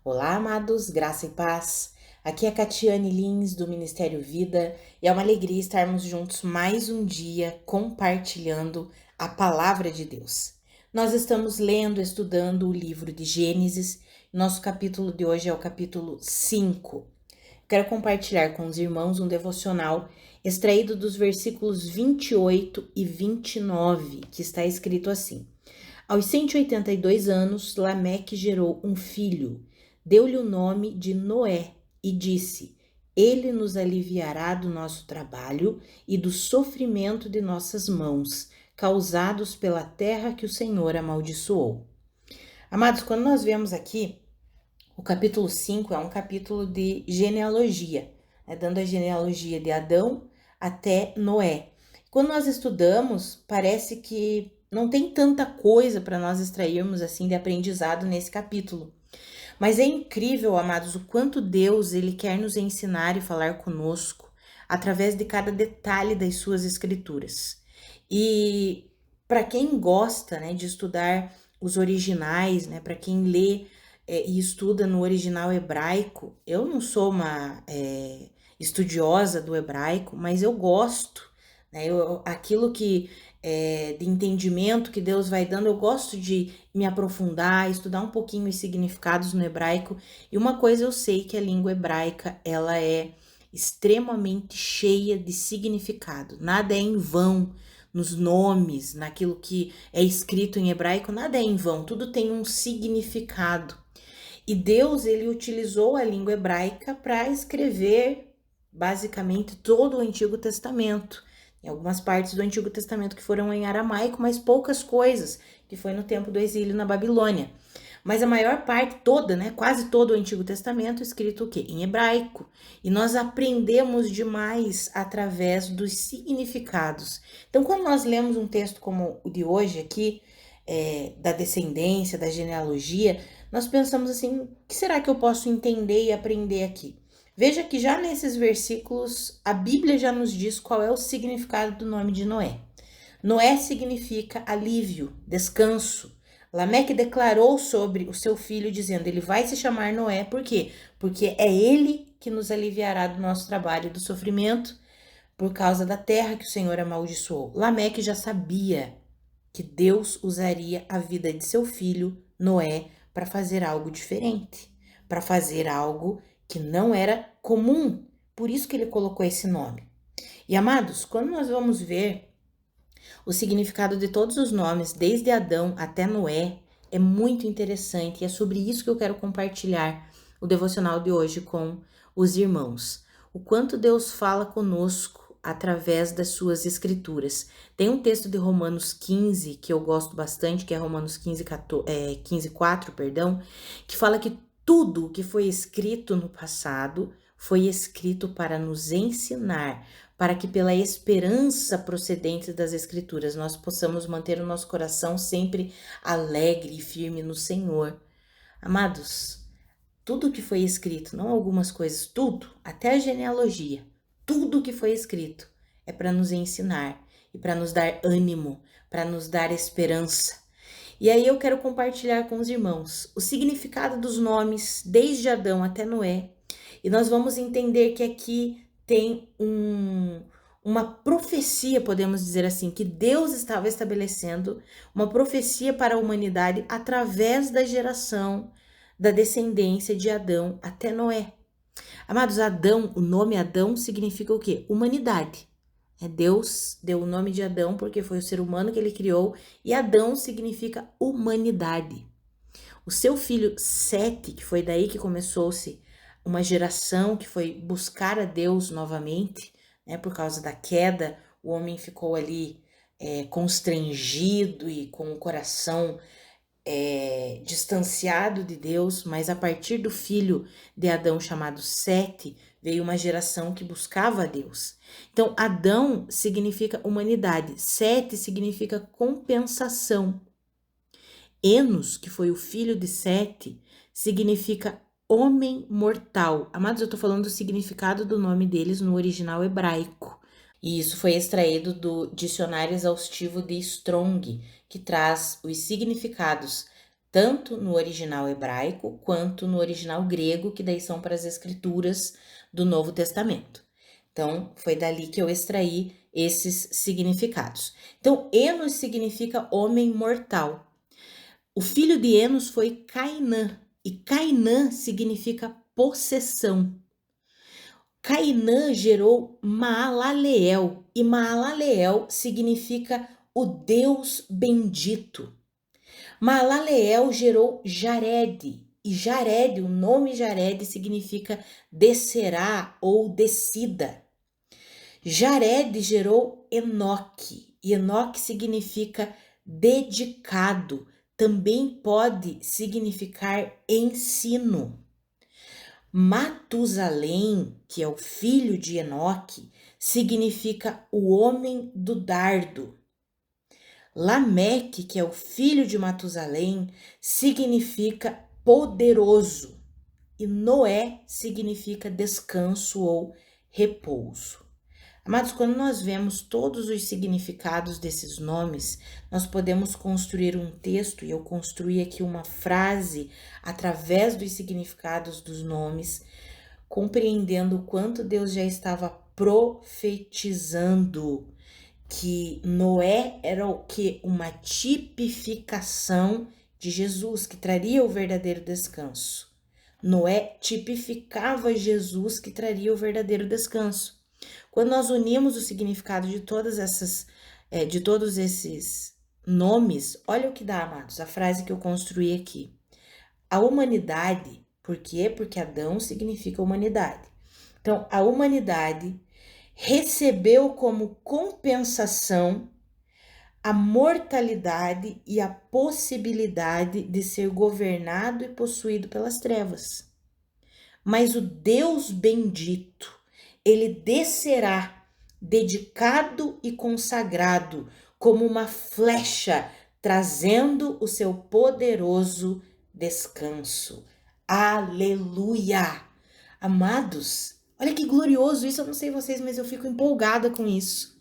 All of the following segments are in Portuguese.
Olá, amados, graça e paz. Aqui é a Catiane Lins, do Ministério Vida, e é uma alegria estarmos juntos mais um dia compartilhando a palavra de Deus. Nós estamos lendo, estudando o livro de Gênesis. Nosso capítulo de hoje é o capítulo 5. Quero compartilhar com os irmãos um devocional extraído dos versículos 28 e 29, que está escrito assim: Aos 182 anos, Lameque gerou um filho. Deu-lhe o nome de Noé e disse: Ele nos aliviará do nosso trabalho e do sofrimento de nossas mãos, causados pela terra que o Senhor amaldiçoou. Amados, quando nós vemos aqui, o capítulo 5 é um capítulo de genealogia, dando a genealogia de Adão até Noé. Quando nós estudamos, parece que não tem tanta coisa para nós extrairmos assim de aprendizado nesse capítulo. Mas é incrível, amados, o quanto Deus ele quer nos ensinar e falar conosco através de cada detalhe das suas escrituras. E para quem gosta, de estudar os originais, para quem lê e estuda no original hebraico, eu não sou uma estudiosa do hebraico, mas eu gosto, aquilo que de entendimento que Deus vai dando, eu gosto de me aprofundar, estudar um pouquinho os significados no hebraico. E uma coisa eu sei, que a língua hebraica, ela é extremamente cheia de significado. Nada é em vão nos nomes, naquilo que é escrito em hebraico, nada é em vão, tudo tem um significado. E Deus, ele utilizou a língua hebraica para escrever basicamente todo o Antigo Testamento. Tem algumas partes do Antigo Testamento que foram em aramaico, mas poucas coisas, que foi no tempo do exílio na Babilônia. Mas a maior parte toda, quase todo o Antigo Testamento, escrito o quê? Em hebraico. E nós aprendemos demais através dos significados. Então, quando nós lemos um texto como o de hoje aqui, da descendência, da genealogia, nós pensamos assim, o que será que eu posso entender e aprender aqui? Veja que já nesses versículos, a Bíblia já nos diz qual é o significado do nome de Noé. Noé significa alívio, descanso. Lameque declarou sobre o seu filho, dizendo, ele vai se chamar Noé, por quê? Porque é ele que nos aliviará do nosso trabalho e do sofrimento, por causa da terra que o Senhor amaldiçoou. Lameque já sabia que Deus usaria a vida de seu filho, Noé, para fazer algo diferente, para fazer algo que não era comum. Por isso que ele colocou esse nome. E amados, quando nós vamos ver o significado de todos os nomes, desde Adão até Noé, é muito interessante e é sobre isso que eu quero compartilhar o devocional de hoje com os irmãos. O quanto Deus fala conosco através das suas escrituras. Tem um texto de Romanos 15 que eu gosto bastante, que é Romanos 15:4, que fala que tudo o que foi escrito no passado foi escrito para nos ensinar, para que pela esperança procedente das escrituras nós possamos manter o nosso coração sempre alegre e firme no Senhor. Amados, tudo que foi escrito, não algumas coisas, tudo, até a genealogia, tudo que foi escrito é para nos ensinar e para nos dar ânimo, para nos dar esperança. E aí eu quero compartilhar com os irmãos o significado dos nomes desde Adão até Noé. E nós vamos entender que aqui tem uma profecia, podemos dizer assim, que Deus estava estabelecendo uma profecia para a humanidade através da geração, da descendência de Adão até Noé. Amados, Adão, o nome Adão significa o quê? Humanidade. Deus deu o nome de Adão porque foi o ser humano que ele criou, e Adão significa humanidade. O seu filho Sete, que foi daí que começou-se uma geração que foi buscar a Deus novamente, por causa da queda, o homem ficou ali constrangido e com o coração distanciado de Deus, mas a partir do filho de Adão chamado Sete, veio uma geração que buscava a Deus. Então, Adão significa humanidade, Sete significa compensação. Enos, que foi o filho de Sete, significa homem mortal. Amados, eu estou falando do significado do nome deles no original hebraico. E isso foi extraído do Dicionário Exaustivo de Strong, que traz os significados tanto no original hebraico quanto no original grego, que daí são para as escrituras do Novo Testamento. Então, foi dali que eu extraí esses significados. Então, Enos significa homem mortal. O filho de Enos foi Cainã, e Cainã significa possessão. Cainã gerou Maalaleel, e Maalaleel significa o Deus bendito. Maalaleel gerou Jared, e Jared, o nome Jared significa descerá ou descida. Jared gerou Enoque, e Enoque significa dedicado, também pode significar ensino. Matusalém, que é o filho de Enoque, significa o homem do dardo. Lameque, que é o filho de Matusalém, significa poderoso. E Noé significa descanso ou repouso. Amados, quando nós vemos todos os significados desses nomes, nós podemos construir um texto, e eu construí aqui uma frase através dos significados dos nomes, compreendendo o quanto Deus já estava profetizando que Noé era o que? Uma tipificação de Jesus, que traria o verdadeiro descanso. Noé tipificava Jesus, que traria o verdadeiro descanso. Quando nós unimos o significado de todos esses nomes, olha o que dá, amados, a frase que eu construí aqui. A humanidade, por quê? Porque Adão significa humanidade. Então, a humanidade recebeu como compensação a mortalidade e a possibilidade de ser governado e possuído pelas trevas. Mas o Deus bendito, ele descerá dedicado e consagrado como uma flecha, trazendo o seu poderoso descanso. Aleluia! Amados, olha que glorioso isso, eu não sei vocês, mas eu fico empolgada com isso.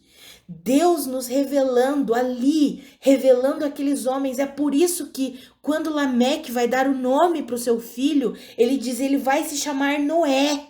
Deus nos revelando ali, revelando aqueles homens. É por isso que quando Lameque vai dar o nome para o seu filho, ele diz, ele vai se chamar Noé.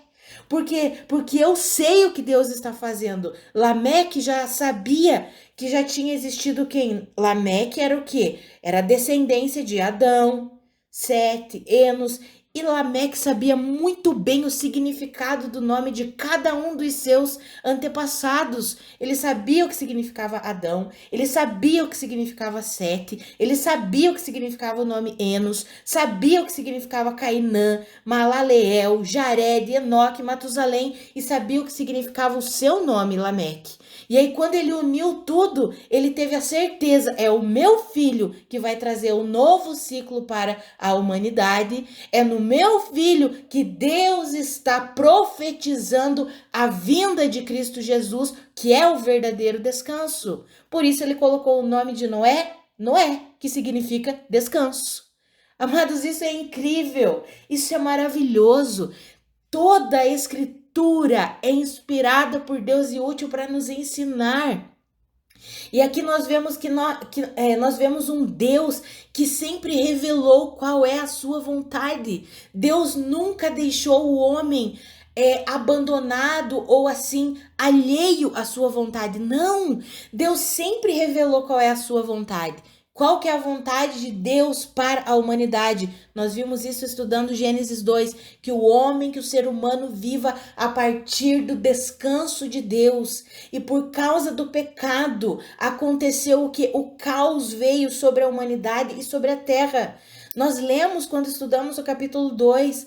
Porque eu sei o que Deus está fazendo. Lameque já sabia que já tinha existido quem? Lameque era o quê? Era a descendência de Adão, Sete, Enos. E Lameque sabia muito bem o significado do nome de cada um dos seus antepassados. Ele sabia o que significava Adão, ele sabia o que significava Sete, ele sabia o que significava o nome Enos, sabia o que significava Cainã, Maalaleel, Jared, Enoque, Matusalém, e sabia o que significava o seu nome, Lameque. E aí, quando ele uniu tudo, ele teve a certeza, é o meu filho que vai trazer um novo ciclo para a humanidade, é no meu filho que Deus está profetizando a vinda de Cristo Jesus, que é o verdadeiro descanso. Por isso ele colocou o nome de Noé, Noé, que significa descanso. Amados, isso é incrível, isso é maravilhoso. Toda a escritura é inspirada por Deus e útil para nos ensinar. E aqui nós vemos nós vemos um Deus que sempre revelou qual é a sua vontade. Deus nunca deixou o homem abandonado ou assim alheio à sua vontade. Não, Deus sempre revelou qual é a sua vontade. Qual que é a vontade de Deus para a humanidade? Nós vimos isso estudando Gênesis 2, que o ser humano viva a partir do descanso de Deus. E por causa do pecado, aconteceu o que? O caos veio sobre a humanidade e sobre a terra. Nós lemos quando estudamos o capítulo 3,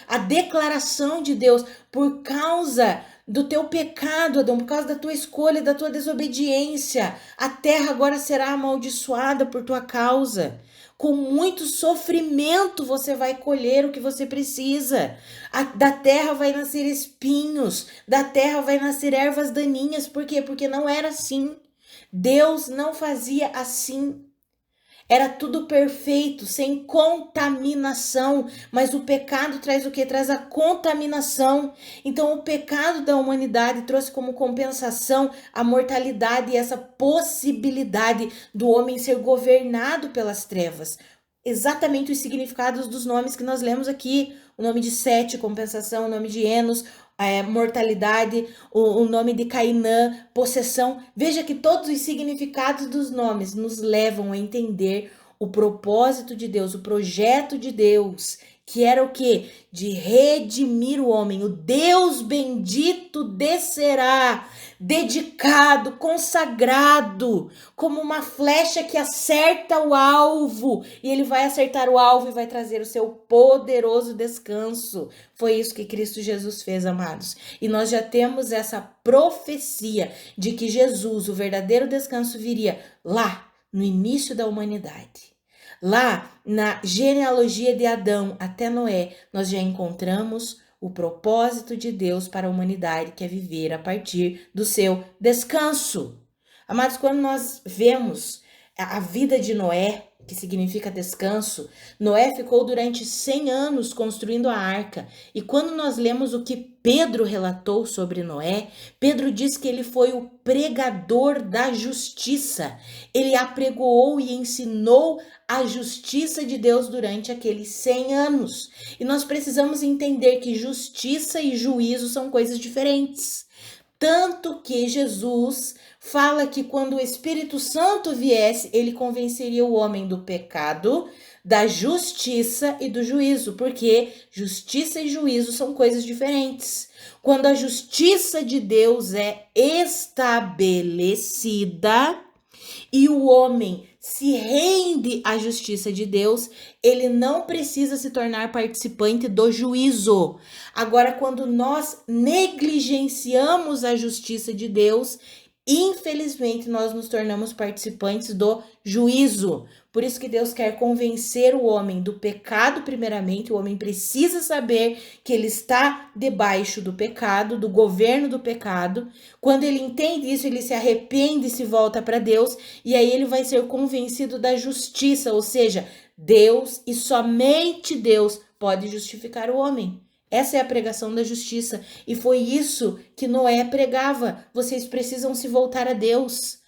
a declaração de Deus por causa do teu pecado, Adão, por causa da tua escolha, da tua desobediência. A terra agora será amaldiçoada por tua causa. Com muito sofrimento você vai colher o que você precisa. Da terra vai nascer espinhos, da terra vai nascer ervas daninhas. Por quê? Porque não era assim. Deus não fazia assim. Era tudo perfeito, sem contaminação. Mas o pecado traz o quê? Traz a contaminação. Então, o pecado da humanidade trouxe como compensação a mortalidade e essa possibilidade do homem ser governado pelas trevas. Exatamente os significados dos nomes que nós lemos aqui. O nome de Sete, compensação, o nome de Enos, mortalidade, o nome de Cainã, possessão. Veja que todos os significados dos nomes nos levam a entender o propósito de Deus, o projeto de Deus, que era o quê? De redimir o homem. O Deus bendito descerá, dedicado, consagrado, como uma flecha que acerta o alvo. E ele vai acertar o alvo e vai trazer o seu poderoso descanso. Foi isso que Cristo Jesus fez, amados. E nós já temos essa profecia de que Jesus, o verdadeiro descanso, viria lá, no início da humanidade. Lá, na genealogia de Adão até Noé, nós já encontramos o propósito de Deus para a humanidade, que é viver a partir do seu descanso. Amados, quando nós vemos a vida de Noé, que significa descanso, Noé ficou durante 100 anos construindo a arca. E quando nós lemos o que Pedro relatou sobre Noé, Pedro diz que ele foi o pregador da justiça. Ele apregoou e ensinou a justiça de Deus durante aqueles 100 anos. E nós precisamos entender que justiça e juízo são coisas diferentes. Tanto que Jesus fala que quando o Espírito Santo viesse, ele convenceria o homem do pecado, da justiça e do juízo, porque justiça e juízo são coisas diferentes. Quando a justiça de Deus é estabelecida e o homem se rende à justiça de Deus, ele não precisa se tornar participante do juízo. Agora, quando nós negligenciamos a justiça de Deus, infelizmente nós nos tornamos participantes do juízo. Por isso que Deus quer convencer o homem do pecado primeiramente. O homem precisa saber que ele está debaixo do pecado, do governo do pecado. Quando ele entende isso, ele se arrepende e se volta para Deus, e aí ele vai ser convencido da justiça, ou seja, Deus e somente Deus pode justificar o homem. Essa é a pregação da justiça, e foi isso que Noé pregava. Vocês precisam se voltar a Deus.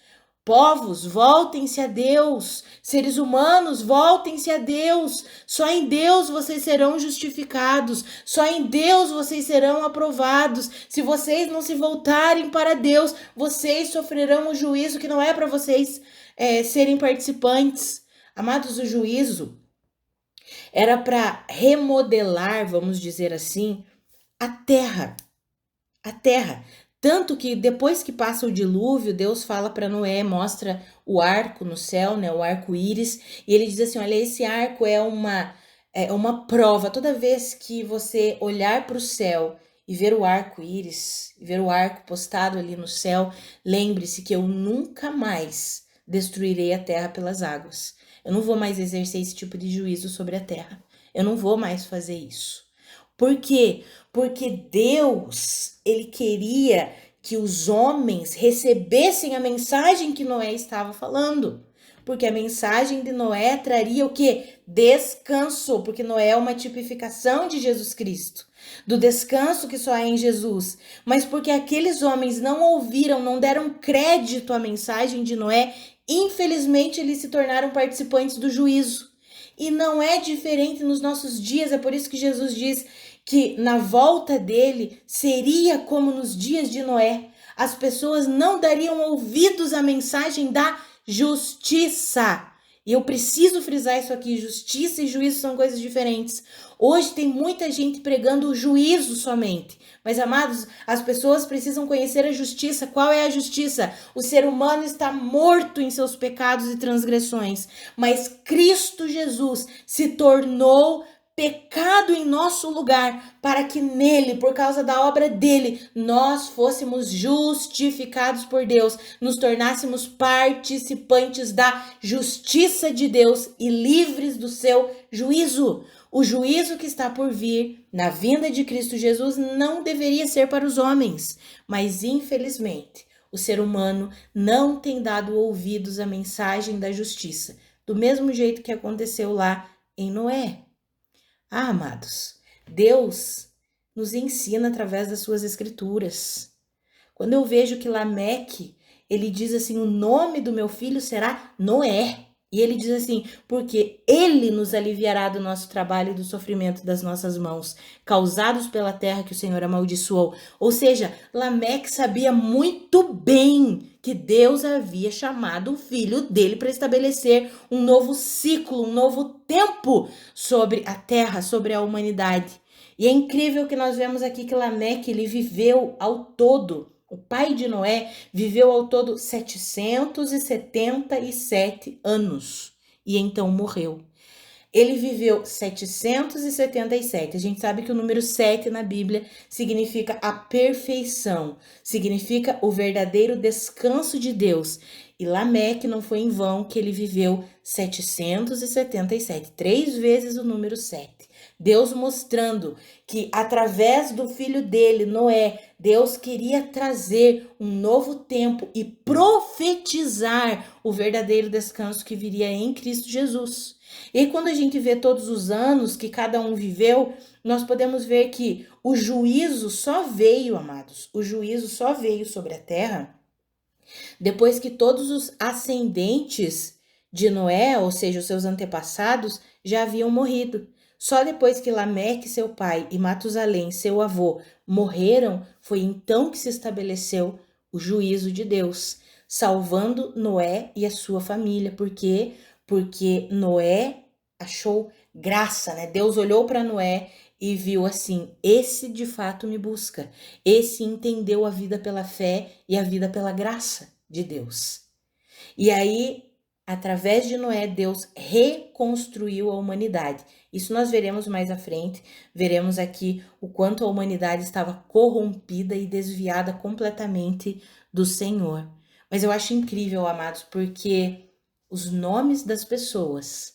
Povos, voltem-se a Deus. Seres humanos, voltem-se a Deus. Só em Deus vocês serão justificados. Só em Deus vocês serão aprovados. Se vocês não se voltarem para Deus, vocês sofrerão o juízo que não é para vocês serem participantes. Amados, o juízo era para remodelar, vamos dizer assim, a terra. A terra. Tanto que depois que passa o dilúvio, Deus fala para Noé, mostra o arco no céu, né, o arco-íris, e ele diz assim, olha, esse arco é uma prova. Toda vez que você olhar para o céu e ver o arco-íris, ver o arco postado ali no céu, lembre-se que eu nunca mais destruirei a terra pelas águas. Eu não vou mais exercer esse tipo de juízo sobre a terra. Eu não vou mais fazer isso. Por quê? Porque Deus, ele queria que os homens recebessem a mensagem que Noé estava falando. Porque a mensagem de Noé traria o quê? Descanso, porque Noé é uma tipificação de Jesus Cristo, do descanso que só é em Jesus. Mas porque aqueles homens não ouviram, não deram crédito à mensagem de Noé, infelizmente eles se tornaram participantes do juízo. E não é diferente nos nossos dias, é por isso que Jesus diz que na volta dele seria como nos dias de Noé. As pessoas não dariam ouvidos à mensagem da justiça. E eu preciso frisar isso aqui, justiça e juízo são coisas diferentes. Hoje tem muita gente pregando o juízo somente. Mas, amados, as pessoas precisam conhecer a justiça. Qual é a justiça? O ser humano está morto em seus pecados e transgressões. Mas Cristo Jesus se tornou pecado em nosso lugar, para que nele, por causa da obra dele, nós fôssemos justificados por Deus, nos tornássemos participantes da justiça de Deus e livres do seu juízo. O juízo que está por vir na vinda de Cristo Jesus não deveria ser para os homens, mas infelizmente o ser humano não tem dado ouvidos à mensagem da justiça. do mesmo jeito que aconteceu lá em Noé. Ah, amados, Deus nos ensina através das suas escrituras. Quando eu vejo que Lameque, ele diz assim, o nome do meu filho será Noé. E ele diz assim, porque ele nos aliviará do nosso trabalho e do sofrimento das nossas mãos, causados pela terra que o Senhor amaldiçoou. Ou seja, Lameque sabia muito bem que Deus havia chamado o filho dele para estabelecer um novo ciclo, um novo tempo sobre a terra, sobre a humanidade. E é incrível que nós vemos aqui que Lameque, ele viveu ao todo, o pai de Noé viveu ao todo 777 anos e então morreu. Ele viveu 777. A gente sabe que o número 7 na Bíblia significa a perfeição, significa o verdadeiro descanso de Deus. E Lameque não foi em vão que ele viveu 777, 3 vezes o número 7. Deus mostrando que através do filho dele, Noé, Deus queria trazer um novo tempo e profetizar o verdadeiro descanso que viria em Cristo Jesus. E aí, quando a gente vê todos os anos que cada um viveu, nós podemos ver que o juízo só veio, amados, o juízo só veio sobre a terra depois que todos os ascendentes de Noé, ou seja, os seus antepassados, já haviam morrido. Só depois que Lameque, seu pai, e Matusalém, seu avô, morreram, foi então que se estabeleceu o juízo de Deus, salvando Noé e a sua família. Por quê? Porque Noé achou graça, né? Deus olhou para Noé e viu assim: esse de fato me busca, esse entendeu a vida pela fé e a vida pela graça de Deus. E aí, através de Noé, Deus reconstruiu a humanidade. Isso nós veremos mais à frente, veremos aqui o quanto a humanidade estava corrompida e desviada completamente do Senhor. Mas eu acho incrível, amados, porque os nomes das pessoas,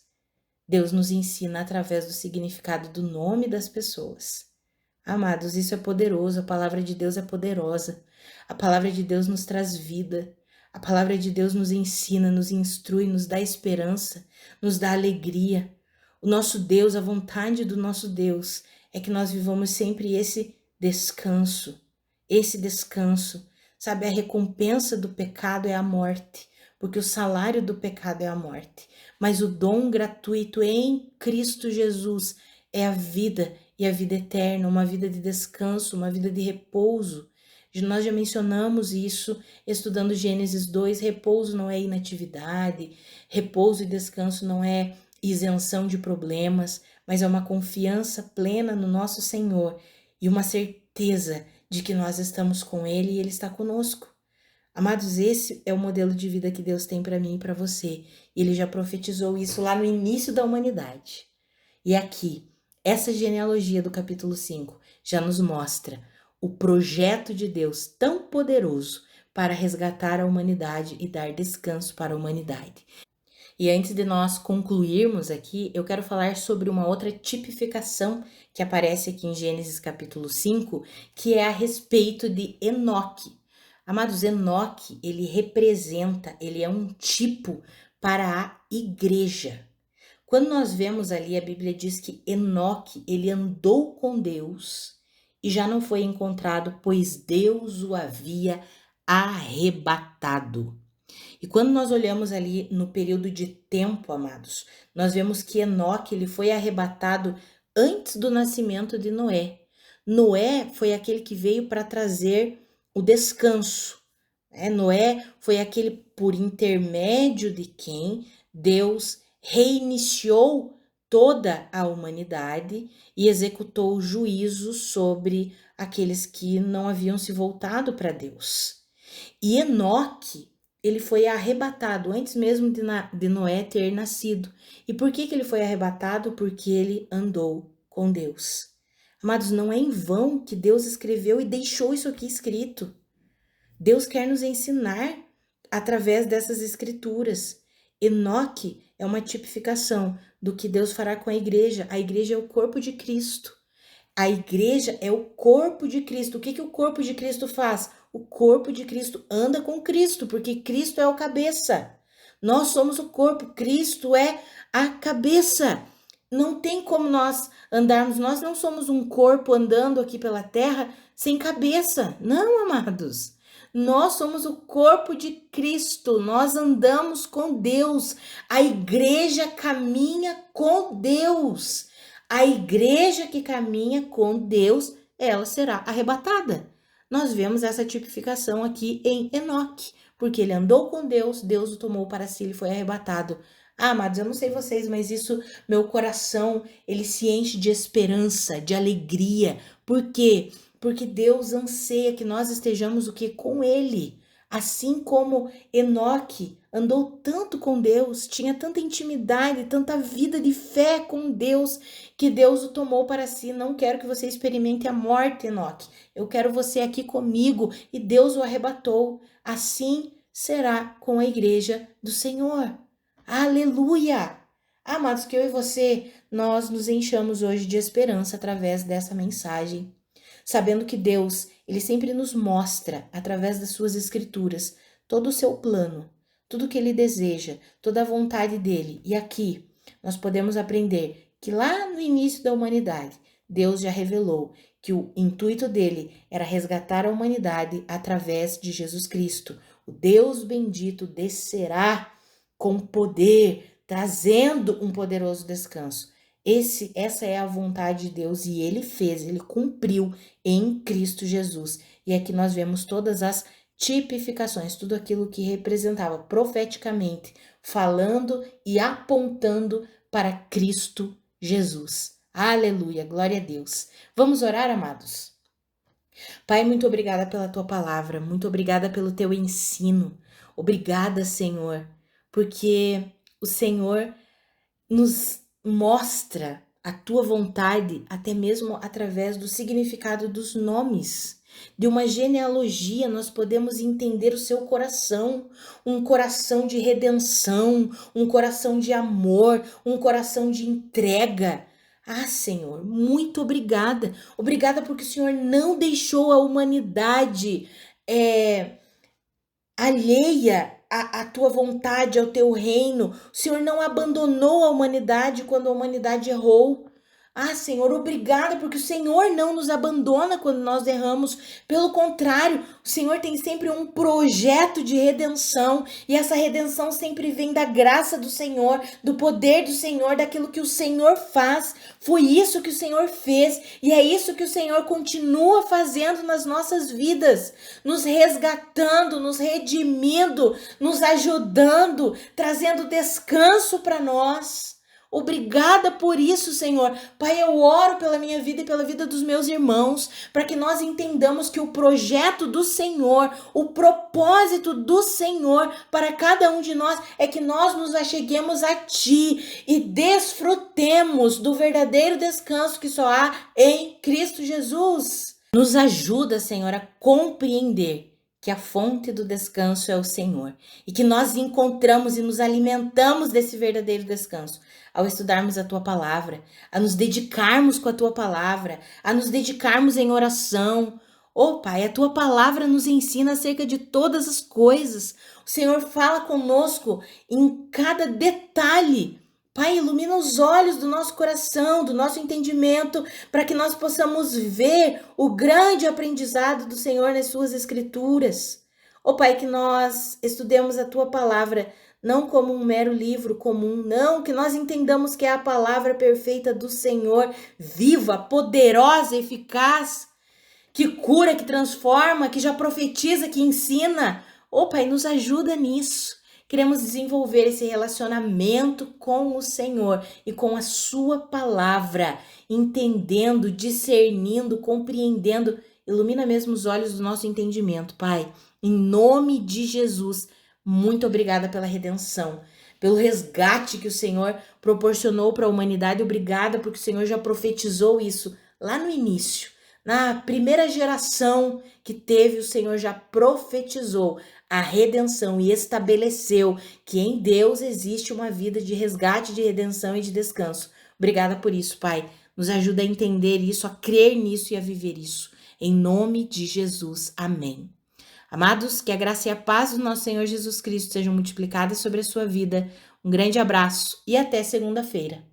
Deus nos ensina através do significado do nome das pessoas. Amados, isso é poderoso, a palavra de Deus é poderosa. A palavra de Deus nos traz vida. A palavra de Deus nos ensina, nos instrui, nos dá esperança, nos dá alegria. O nosso Deus, a vontade do nosso Deus é que nós vivamos sempre esse descanso. Esse descanso, sabe? A recompensa do pecado é a morte, porque o salário do pecado é a morte. Mas o dom gratuito em Cristo Jesus é a vida e a vida eterna, uma vida de descanso, uma vida de repouso. Nós já mencionamos isso estudando Gênesis 2, repouso não é inatividade, repouso e descanso não é isenção de problemas, mas é uma confiança plena no nosso Senhor e uma certeza de que nós estamos com Ele e Ele está conosco. Amados, esse é o modelo de vida que Deus tem para mim e para você. E Ele já profetizou isso lá no início da humanidade. E aqui, essa genealogia do capítulo 5 já nos mostra o projeto de Deus tão poderoso para resgatar a humanidade e dar descanso para a humanidade. E antes de nós concluirmos aqui, eu quero falar sobre uma outra tipificação que aparece aqui em Gênesis capítulo 5, que é a respeito de Enoque. Amados, Enoque, ele representa, ele é um tipo para a igreja. Quando nós vemos ali, a Bíblia diz que Enoque, ele andou com Deus e já não foi encontrado, pois Deus o havia arrebatado. E quando nós olhamos ali no período de tempo, amados, nós vemos que Enoque, ele foi arrebatado antes do nascimento de Noé. Noé foi aquele que veio para trazer o descanso. Noé foi aquele por intermédio de quem Deus reiniciou toda a humanidade e executou o juízo sobre aqueles que não haviam se voltado para Deus. E Enoque, ele foi arrebatado antes mesmo de Noé ter nascido. E por que ele foi arrebatado? Porque ele andou com Deus. Amados, não é em vão que Deus escreveu e deixou isso aqui escrito. Deus quer nos ensinar através dessas escrituras. Enoque é uma tipificação do que Deus fará com a igreja. A igreja é o corpo de Cristo. A igreja é o corpo de Cristo. O que o corpo de Cristo faz? O corpo de Cristo anda com Cristo, porque Cristo é o cabeça. Nós somos o corpo, Cristo é a cabeça. Não tem como nós andarmos, nós não somos um corpo andando aqui pela terra sem cabeça. Não, amados. Nós somos o corpo de Cristo, nós andamos com Deus. A igreja caminha com Deus. A igreja que caminha com Deus, ela será arrebatada. Nós vemos essa tipificação aqui em Enoque, porque ele andou com Deus, Deus o tomou para si, ele foi arrebatado. Ah, amados, eu não sei vocês, mas isso, meu coração, ele se enche de esperança, de alegria. Por quê? Porque Deus anseia que nós estejamos o que? Com Ele. Assim como Enoque andou tanto com Deus, tinha tanta intimidade, tanta vida de fé com Deus, que Deus o tomou para si. Não quero que você experimente a morte, Enoque. Eu quero você aqui comigo. E Deus o arrebatou. Assim será com a igreja do Senhor. Aleluia! Amados, que eu e você, nós nos enchamos hoje de esperança através dessa mensagem, sabendo que Deus, Ele sempre nos mostra, através das suas escrituras, todo o seu plano, tudo o que Ele deseja, toda a vontade dEle. E aqui, nós podemos aprender que lá no início da humanidade, Deus já revelou que o intuito dEle era resgatar a humanidade através de Jesus Cristo. O Deus bendito descerá com poder, trazendo um poderoso descanso. Essa é a vontade de Deus e Ele fez, Ele cumpriu em Cristo Jesus. E aqui nós vemos todas as tipificações, tudo aquilo que representava profeticamente, falando e apontando para Cristo Jesus. Aleluia, glória a Deus. Vamos orar, amados? Pai, muito obrigada pela Tua palavra, muito obrigada pelo Teu ensino. Obrigada, Senhor, porque o Senhor nos mostra a tua vontade, até mesmo através do significado dos nomes. De uma genealogia, nós podemos entender o seu coração, um coração de redenção, um coração de amor, um coração de entrega. Ah, Senhor, muito obrigada. Obrigada porque o Senhor não deixou a humanidade alheia à tua vontade, ao teu reino. O Senhor não abandonou a humanidade quando a humanidade errou. Ah, Senhor, obrigada porque o Senhor não nos abandona quando nós erramos. Pelo contrário, o Senhor tem sempre um projeto de redenção e essa redenção sempre vem da graça do Senhor, do poder do Senhor, daquilo que o Senhor faz. Foi isso que o Senhor fez e é isso que o Senhor continua fazendo nas nossas vidas, nos resgatando, nos redimindo, nos ajudando, trazendo descanso para nós. Obrigada por isso, Senhor. Pai, eu oro pela minha vida e pela vida dos meus irmãos, para que nós entendamos que o projeto do Senhor, o propósito do Senhor para cada um de nós é que nós nos acheguemos a Ti e desfrutemos do verdadeiro descanso que só há em Cristo Jesus. Nos ajuda, Senhor, a compreender que a fonte do descanso é o Senhor e que nós encontramos e nos alimentamos desse verdadeiro descanso ao estudarmos a Tua palavra, a nos dedicarmos com a Tua palavra, a nos dedicarmos em oração. Oh, Pai, a Tua palavra nos ensina acerca de todas as coisas. O Senhor fala conosco em cada detalhe. Pai, ilumina os olhos do nosso coração, do nosso entendimento, para que nós possamos ver o grande aprendizado do Senhor nas suas escrituras. Ó Pai, que nós estudemos a Tua palavra, não como um mero livro comum, não, que nós entendamos que é a palavra perfeita do Senhor, viva, poderosa, eficaz, que cura, que transforma, que já profetiza, que ensina. Ó Pai, nos ajuda nisso. Queremos desenvolver esse relacionamento com o Senhor e com a Sua palavra, entendendo, discernindo, compreendendo. Ilumina mesmo os olhos do nosso entendimento, Pai. Em nome de Jesus, muito obrigada pela redenção, pelo resgate que o Senhor proporcionou para a humanidade. Obrigada porque o Senhor já profetizou isso lá no início. Na primeira geração que teve, o Senhor já profetizou a redenção e estabeleceu que em Deus existe uma vida de resgate, de redenção e de descanso. Obrigada por isso, Pai. Nos ajuda a entender isso, a crer nisso e a viver isso. Em nome de Jesus. Amém. Amados, que a graça e a paz do nosso Senhor Jesus Cristo sejam multiplicadas sobre a sua vida. Um grande abraço e até segunda-feira.